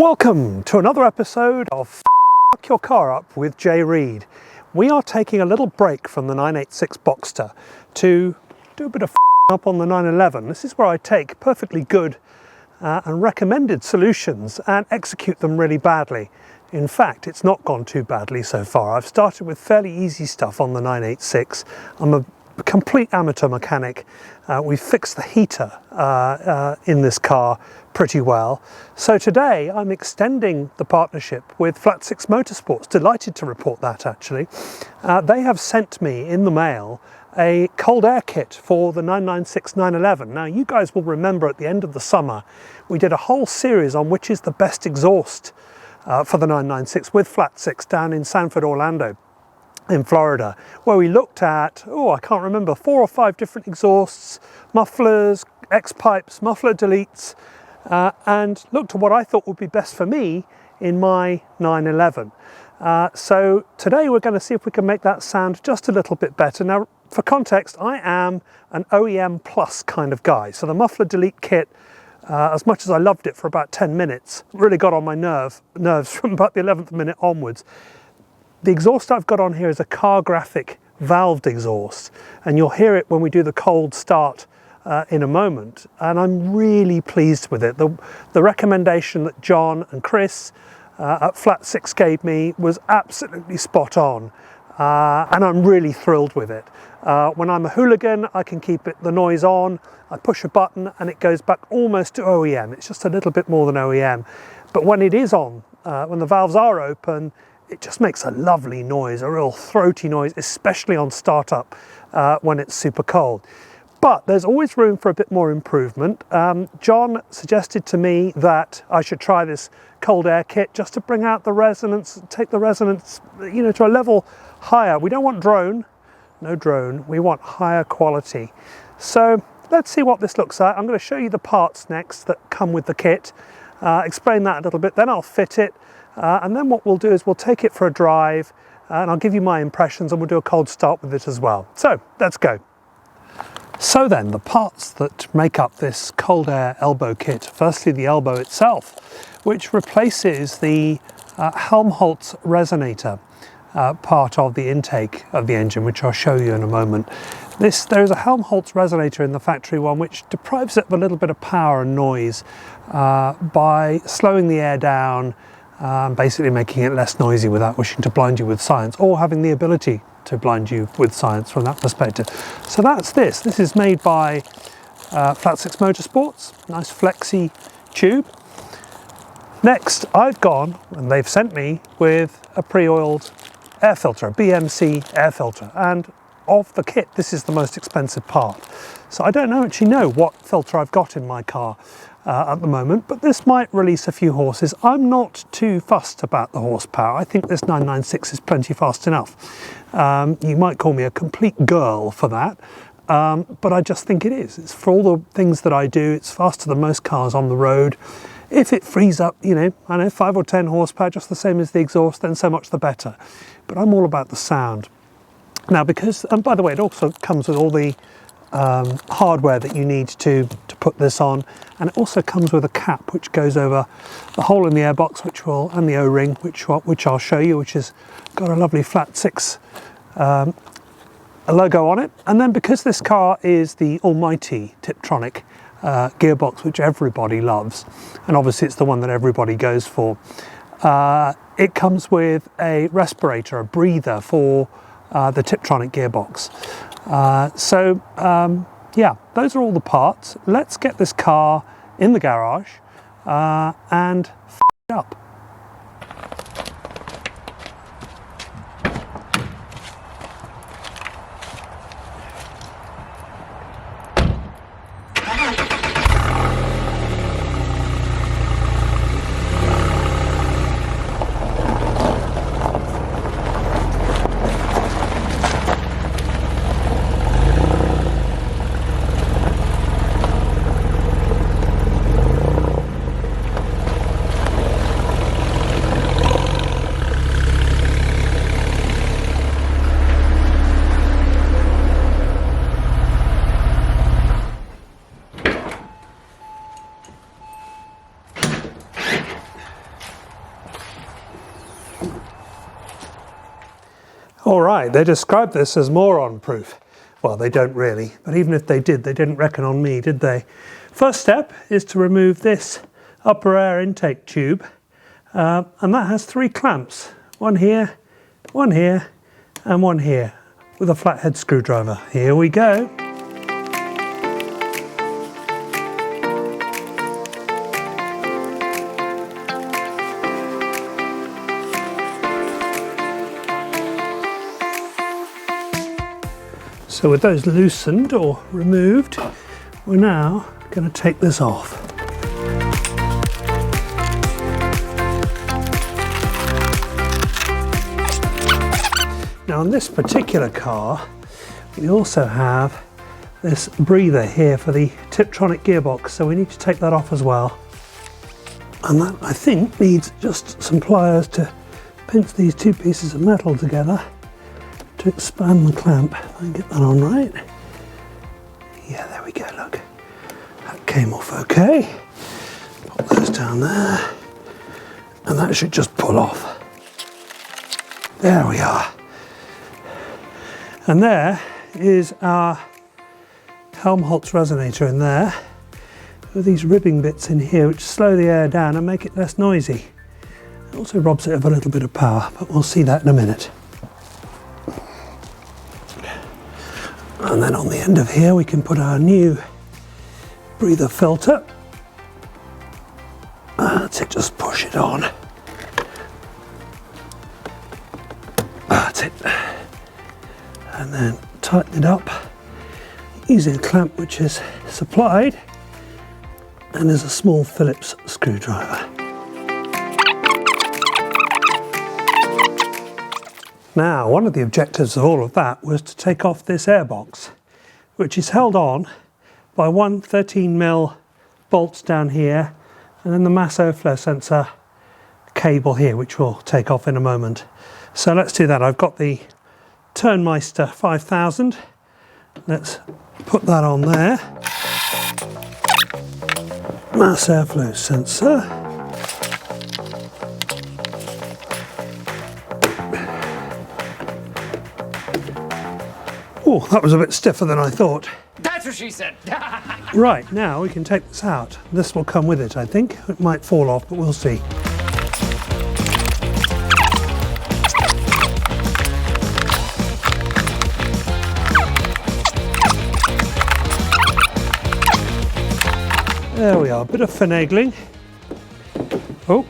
Welcome to another episode of Fuck Your Car Up with Jay Reed. We are taking a little break from the 986 Boxster to do a bit of up on the 911. This is where I take perfectly good and recommended solutions and execute them really badly. In fact, it's not gone too badly so far. I've started with fairly easy stuff on the 986. I'm a complete amateur mechanic. We fixed the heater in this car pretty well. So today I'm extending the partnership with Flat 6 Motorsports. Delighted to report that actually. They have sent me in the mail a cold air kit for the 996 911. Now you guys will remember at the end of the summer we did a whole series on which is the best exhaust for the 996 with Flat 6 down in Sanford, Orlando in Florida, where we looked at, I can't remember, 4 or 5 different exhausts, mufflers, X-pipes, muffler deletes, and looked at what I thought would be best for me in my 911. So today we're going to see if we can make that sound just a little bit better. Now, for context, I am an OEM plus kind of guy. So the muffler delete kit, as much as I loved it for about 10 minutes, really got on my nerves from about the 11th minute onwards. The exhaust I've got on here is a car graphic valved exhaust, and you'll hear it when we do the cold start in a moment, and I'm really pleased with it. The recommendation that John and Chris at Flat 6 gave me was absolutely spot on, and I'm really thrilled with it. When I'm a hooligan, I can keep the noise on, I push a button and it goes back almost to OEM. It's just a little bit more than OEM, but when it is on, when the valves are open, it just makes a lovely noise, a real throaty noise, especially on startup when it's super cold. But there's always room for a bit more improvement. John suggested to me that I should try this cold air kit just to bring out the resonance, take the resonance, to a level higher. We don't want drone, no drone, we want higher quality. So let's see what this looks like. I'm going to show you the parts next that come with the kit, explain that a little bit, then I'll fit it. And then what we'll do is we'll take it for a drive and I'll give you my impressions and we'll do a cold start with it as well. So let's go. So then the parts that make up this cold air elbow kit, firstly the elbow itself, which replaces the Helmholtz resonator part of the intake of the engine, which I'll show you in a moment. There's a Helmholtz resonator in the factory one which deprives it of a little bit of power and noise by slowing the air down, basically making it less noisy without wishing to blind you with science, or having the ability to blind you with science from that perspective. So that's this. This is made by Flat 6 Motorsports, nice flexi tube. Next, I've gone, and they've sent me, with a pre-oiled air filter, a BMC air filter. And of the kit, this is the most expensive part. So I don't actually know what filter I've got in my car at the moment, but this might release a few horses. I'm not too fussed about the horsepower. I think this 996 is plenty fast enough. You might call me a complete girl for that, but I just think it is. It's for all the things that I do, it's faster than most cars on the road. If it frees up, I know 5 or 10 horsepower, just the same as the exhaust, then so much the better. But I'm all about the sound. Now because, and by the way, it also comes with all the hardware that you need to put this on, and it also comes with a cap which goes over the hole in the airbox, and the O-ring, which I'll show you, which has got a lovely Flat 6 logo on it. And then because this car is the almighty Tiptronic gearbox, which everybody loves, and obviously it's the one that everybody goes for, it comes with a respirator, a breather for the Tiptronic gearbox. Yeah, those are all the parts. Let's get this car in the garage and f it up. All right, they describe this as moron proof. Well, they don't really, but even if they did, they didn't reckon on me, did they? First step is to remove this upper air intake tube, and that has 3 clamps. One here, and one here, with a flathead screwdriver. Here we go. So with those loosened or removed, we're now going to take this off. Now on this particular car, we also have this breather here for the Tiptronic gearbox, so we need to take that off as well. And that, I think, needs just some pliers to pinch these 2 pieces of metal together to expand the clamp. If I can get that on right. Yeah, there we go, look. That came off okay. Pop those down there. And that should just pull off. There we are. And there is our Helmholtz resonator in there, with these ribbing bits in here which slow the air down and make it less noisy. It also robs it of a little bit of power, but we'll see that in a minute. And then on the end of here we can put our new breather filter. That's it, just push it on. That's it. And then tighten it up using a clamp which is supplied, and there's a small Phillips screwdriver. Now, one of the objectives of all of that was to take off this airbox, which is held on by 1 13mm bolts down here, and then the mass airflow sensor cable here, which we'll take off in a moment. So let's do that. I've got the Turnmeister 5000. Let's put that on there. Mass airflow sensor. Oh, that was a bit stiffer than I thought. That's what she said. Right, now we can take this out. This will come with it, I think. It might fall off, but we'll see. There we are, a bit of finagling. Oh.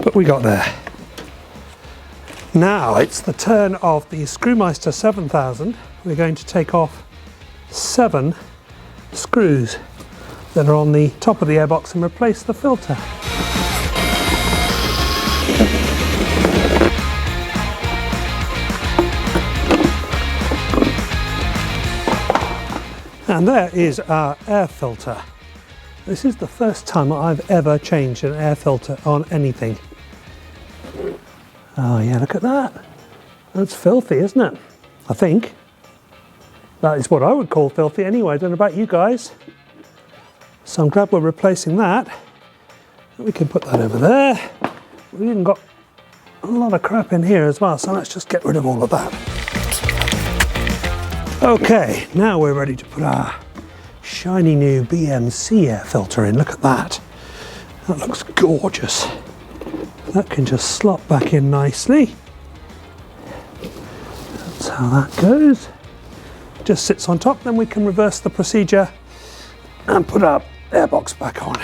But we got there. Now it's the turn of the Screwmeister 7000. We're going to take off 7 screws that are on the top of the airbox and replace the filter. And there is our air filter. This is the first time I've ever changed an air filter on anything. Oh yeah, look at that. That's filthy, isn't it? I think. That is what I would call filthy anyway. I don't know about you guys. So I'm glad we're replacing that. We can put that over there. We've even got a lot of crap in here as well, so let's just get rid of all of that. Okay, now we're ready to put our shiny new BMC air filter in. Look at that. That looks gorgeous. That can just slot back in nicely. That's how that goes. Just sits on top, then we can reverse the procedure and put our airbox back on.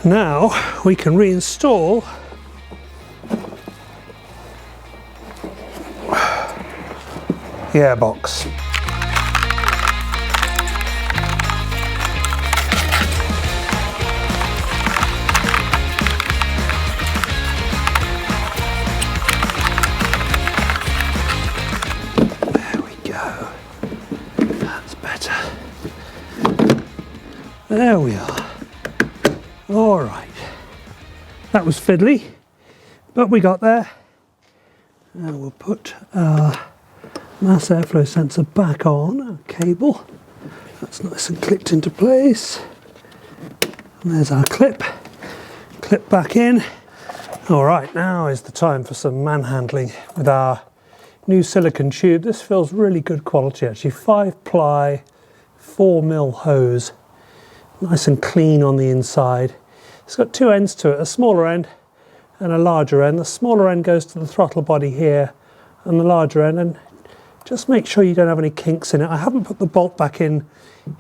Now we can reinstall the airbox. There we are. All right. That was fiddly, but we got there. Now we'll put our mass airflow sensor back on, our cable. That's nice and clipped into place. And there's our clip. Clip back in. All right, now is the time for some manhandling with our new silicone tube. This feels really good quality actually. 5-ply, 4mm hose, nice and clean on the inside. It's got two ends to it, a smaller end and a larger end. The smaller end goes to the throttle body here and the larger end, and just make sure you don't have any kinks in it. I haven't put the bolt back in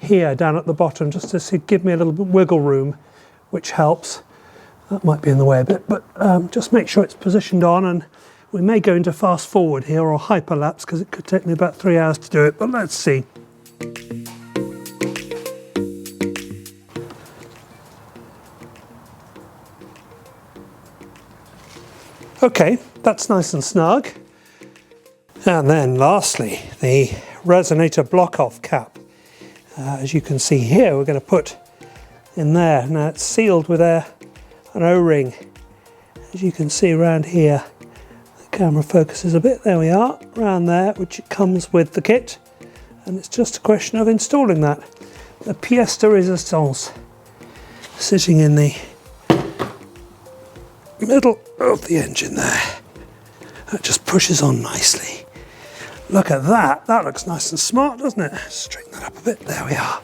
here down at the bottom just to give me a little bit wiggle room, which helps. That might be in the way a bit, but just make sure it's positioned on, and we may go into fast forward here or hyperlapse because it could take me about 3 hours to do it, but let's see. Okay, that's nice and snug. And then lastly, the resonator block-off cap. As you can see here, we're going to put in there. Now it's sealed with an O-ring. As you can see around here, the camera focuses a bit, there we are, around there, which it comes with the kit. And it's just a question of installing that. The pièce de résistance sitting in the middle of the engine there. That just pushes on nicely. Look at that, that looks nice and smart, doesn't it? Straighten that up a bit, there we are.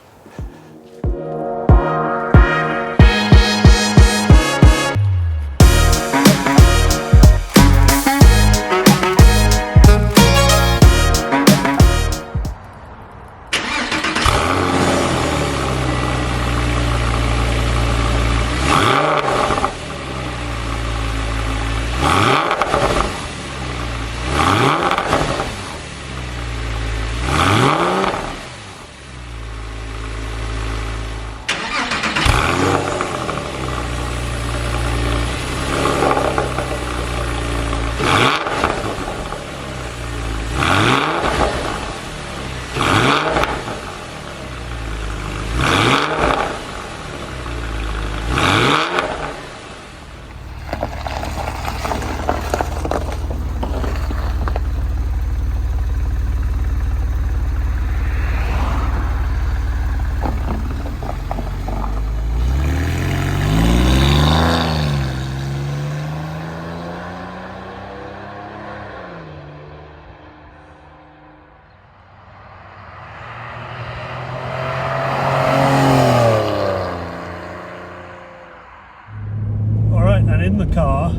In the car,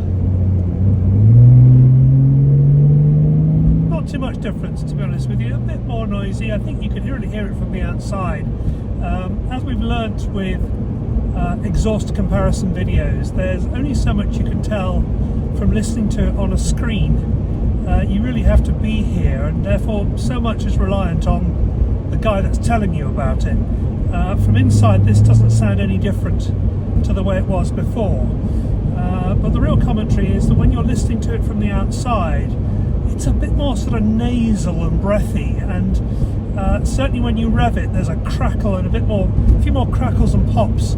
not too much difference to be honest with you, a bit more noisy. I think you can really hear it from the outside. As we've learnt with exhaust comparison videos, there's only so much you can tell from listening to it on a screen. You really have to be here, and therefore so much is reliant on the guy that's telling you about it. From inside, this doesn't sound any different to the way it was before. But the real commentary is that when you're listening to it from the outside, it's a bit more sort of nasal and breathy, and certainly when you rev it, there's a crackle and a few more crackles and pops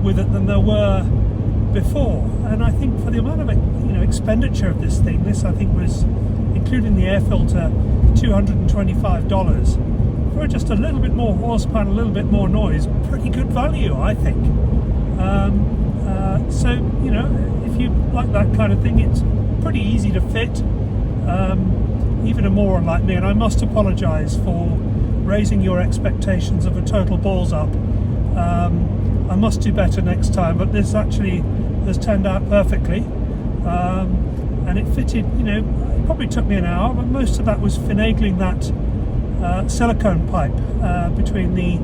with it than there were before. And I think for the amount of expenditure of this thing, this I think was, including the air filter, $225 for just a little bit more horsepower and a little bit more noise. Pretty good value, I think. So, if you like that kind of thing, it's pretty easy to fit, even a moron like me, and I must apologise for raising your expectations of a total balls up. I must do better next time, but this actually has turned out perfectly, and it fitted, it probably took me an hour, but most of that was finagling that silicone pipe between the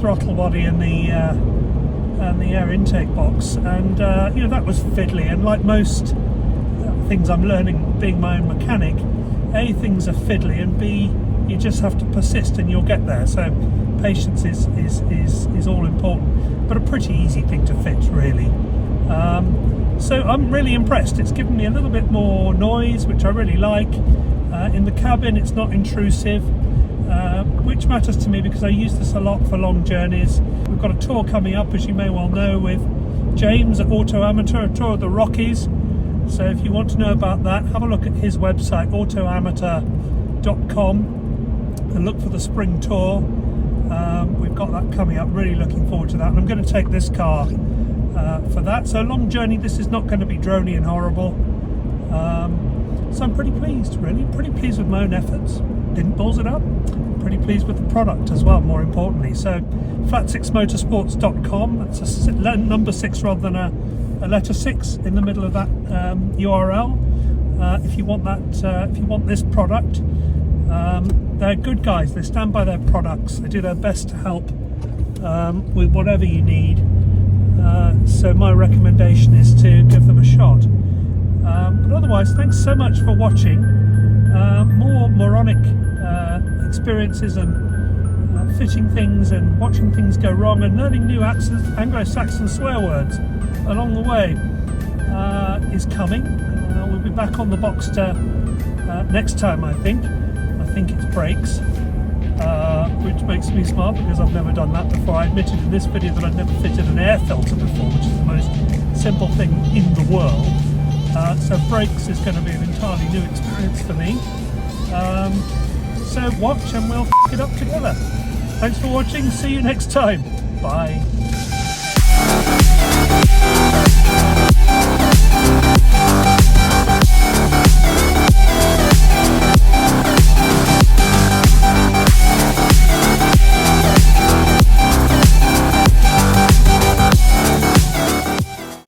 throttle body and the air intake box, and that was fiddly, and like most things I'm learning being my own mechanic, A, things are fiddly, and B, you just have to persist and you'll get there. So patience is all important, but a pretty easy thing to fit, really. So I'm really impressed. It's given me a little bit more noise, which I really like. In the cabin it's not intrusive, which matters to me because I use this a lot for long journeys. We've got a tour coming up, as you may well know, with James at Auto Amateur, a tour of the Rockies. So if you want to know about that, have a look at his website, autoamateur.com, and look for the spring tour. We've got that coming up, really looking forward to that. And I'm going to take this car for that. So long journey, this is not going to be drony and horrible. So I'm pretty pleased, really. Pretty pleased with my own efforts. Didn't balls it up. Pretty pleased with the product as well, more importantly. So flat6motorsports.com, that's a number 6 rather than a letter 6 in the middle of that URL. If you want that, if you want this product, they're good guys. They stand by their products. They do their best to help with whatever you need. So my recommendation is to give them a shot. But otherwise, thanks so much for watching. More moronic experiences and fitting things and watching things go wrong and learning new Anglo-Saxon swear words along the way is coming. We'll be back on the Boxster next time, I think. I think it's brakes, which makes me smart because I've never done that before. I admitted in this video that I'd never fitted an air filter before, which is the most simple thing in the world. So brakes is going to be an entirely new experience for me. So watch and we'll f*** it up together. Thanks for watching. See you next time. Bye.